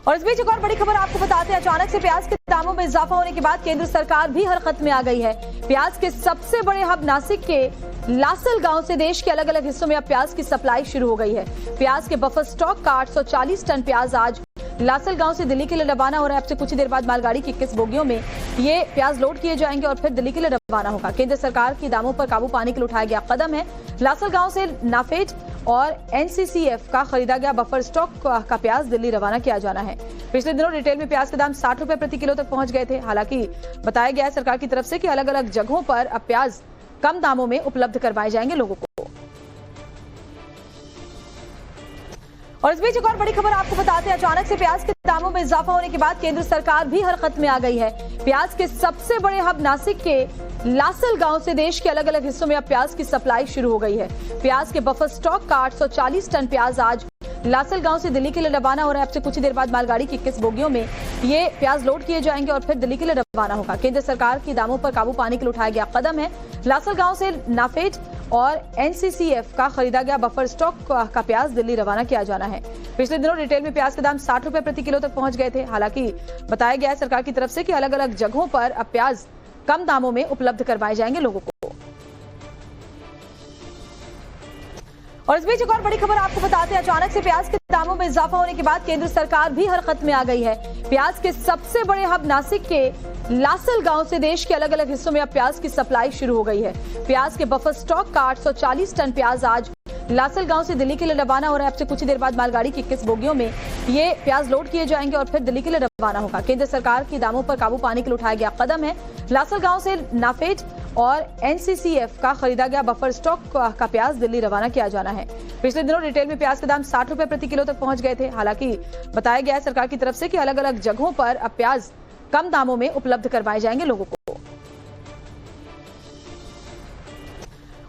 और इस बीच एक और बड़ी खबर आपको बताते हैं। अचानक से प्याज के दामों में इजाफा होने के बाद केंद्र सरकार भी हरकत में आ गई है। प्याज के सबसे बड़े हब नासिक के लासल गांव से देश के अलग अलग हिस्सों में अब प्याज की सप्लाई शुरू हो गई है। प्याज के बफर स्टॉक का 840 टन प्याज आज लासल गांव से दिल्ली के लिए रवाना हो रहा है। अब से कुछ ही देर बाद मालगाड़ी की 21 बोगियों में ये प्याज लोड किए जाएंगे और फिर दिल्ली के लिए रवाना होगा। केंद्र सरकार की दामों पर काबू पाने के लिए उठाया गया कदम है। लासल गांव से नाफेड और एनसीसीएफ का खरीदा गया बफर स्टॉक का प्याज दिल्ली रवाना किया जाना है। पिछले दिनों रिटेल में प्याज के दाम 60 रुपए प्रति किलो तक पहुंच गए थे। हालांकि बताया गया है सरकार की तरफ से कि अलग अलग जगहों पर अब प्याज कम दामों में उपलब्ध करवाए जाएंगे लोगों को। और इस बीच एक और बड़ी खबर आपको बताते हैं। अचानक से प्याज के दामों में इजाफा होने के बाद केंद्र सरकार भी हरकत में आ गई है। प्याज के सबसे बड़े हब नासिक के लासल गांव से देश के अलग अलग हिस्सों में अब प्याज की सप्लाई शुरू हो गई है। प्याज के बफर स्टॉक का 840 टन प्याज आज लासल गांव से दिल्ली के लिए रवाना हो रहा है। अब से कुछ ही देर बाद मालगाड़ी की 21 बोगियों में ये प्याज लोड किए जाएंगे और फिर दिल्ली के लिए रवाना होगा। केंद्र सरकार की दामों पर काबू पाने के लिए उठाया गया कदम है। लासल गांव से नाफेड और एनसीसीएफ का खरीदा गया बफर स्टॉक का प्याज दिल्ली रवाना किया जाना है। पिछले दिनों रिटेल में प्याज के दाम 60 रुपए प्रति किलो तक पहुंच गए थे। हालांकि बताया गया है सरकार की तरफ से कि अलग अलग जगहों पर अब प्याज कम दामों में उपलब्ध करवाए जाएंगे लोगों को। और इस बीच एक और बड़ी खबर आपको बताते हैं। अचानक से प्याज के दामों में इजाफा होने के बाद केंद्र सरकार भी हरकत में आ गई है। प्याज के सबसे बड़े हब नासिक के लासल गांव से देश के अलग अलग हिस्सों में अब प्याज की सप्लाई शुरू हो गई है। प्याज के बफर स्टॉक का 840 टन प्याज आज लासल गांव से दिल्ली के लिए रवाना हो रहा है। अब से कुछ ही देर बाद मालगाड़ी की 21 बोगियों में ये प्याज लोड किए जाएंगे और फिर दिल्ली के लिए रवाना होगा। केंद्र सरकार की दामों पर काबू पाने के लिए उठाया गया कदम है। लासल गांव से नाफेड और एनसीसीएफ का खरीदा गया बफर स्टॉक का प्याज दिल्ली रवाना किया जाना है। पिछले दिनों रिटेल में प्याज के दाम 60 रुपए प्रति किलो तक पहुंच गए थे। हालांकि बताया गया है सरकार की तरफ से कि अलग अलग जगहों पर अब प्याज कम दामों में उपलब्ध करवाए जाएंगे लोगों को।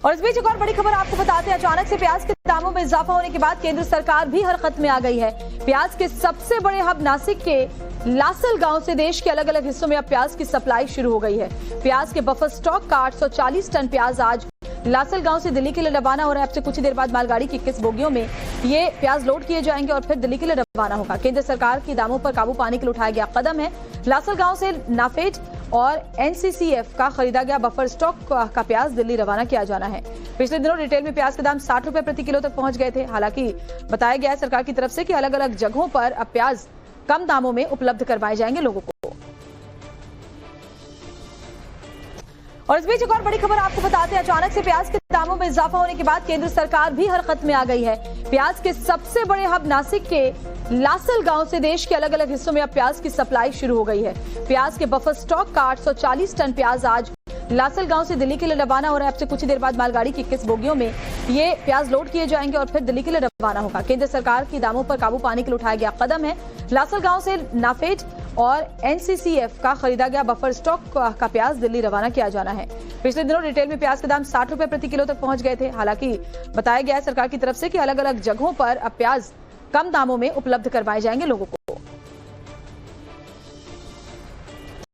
और इस बीच एक और बड़ी खबर आपको बताते हैं। अचानक से प्याज के दामों में इजाफा होने के बाद केंद्र सरकार भी हरकत में आ गई है। प्याज के सबसे बड़े हब नासिक के लासल गांव से देश के अलग अलग हिस्सों में अब प्याज की सप्लाई शुरू हो गई है। प्याज के बफर स्टॉक का 840 टन प्याज आज लासल गांव से दिल्ली के लिए रवाना हो रहा है। अब से कुछ ही देर बाद मालगाड़ी की 21 बोगियों में ये प्याज लोड किए जाएंगे और फिर दिल्ली के लिए रवाना होगा। केंद्र सरकार की दामों पर काबू पाने के लिए उठाया गया कदम है। लासल गांव से नाफेड और एनसीसीएफ का खरीदा गया बफर स्टॉक का प्याज दिल्ली रवाना किया जाना है। पिछले दिनों रिटेल में प्याज के दाम 60 रुपए प्रति किलो तक पहुंच गए थे। हालांकि बताया गया है सरकार की तरफ से कि अलग अलग जगहों पर अब प्याज कम दामों में उपलब्ध करवाए जाएंगे लोगों को। और इस बीच एक और बड़ी खबर आपको बताते हैं। अचानक से प्याज के दामों में इजाफा होने के बाद केंद्र सरकार भी हरकत में आ गई है। प्याज के सबसे बड़े हब नासिक के लासल गांव से देश के अलग अलग हिस्सों में अब प्याज की सप्लाई शुरू हो गई है। प्याज के बफर स्टॉक का 840 टन प्याज आज लासल गांव से दिल्ली के लिए रवाना हो रहा है। अब से कुछ ही देर बाद मालगाड़ी की 21 बोगियों में ये प्याज लोड किए जाएंगे और फिर दिल्ली के लिए रवाना होगा। केंद्र सरकार की दामों पर काबू पाने के लिए उठाया गया कदम है। लासल गांव से नाफेड और एनसीसीएफ का खरीदा गया बफर स्टॉक का प्याज दिल्ली रवाना किया जाना है। पिछले दिनों रिटेल में प्याज के दाम 60 रुपए प्रति किलो तक पहुंच गए थे। हालांकि बताया गया है सरकार की तरफ से कि अलग अलग जगहों पर अब प्याज कम दामों में उपलब्ध करवाए जाएंगे लोगों को।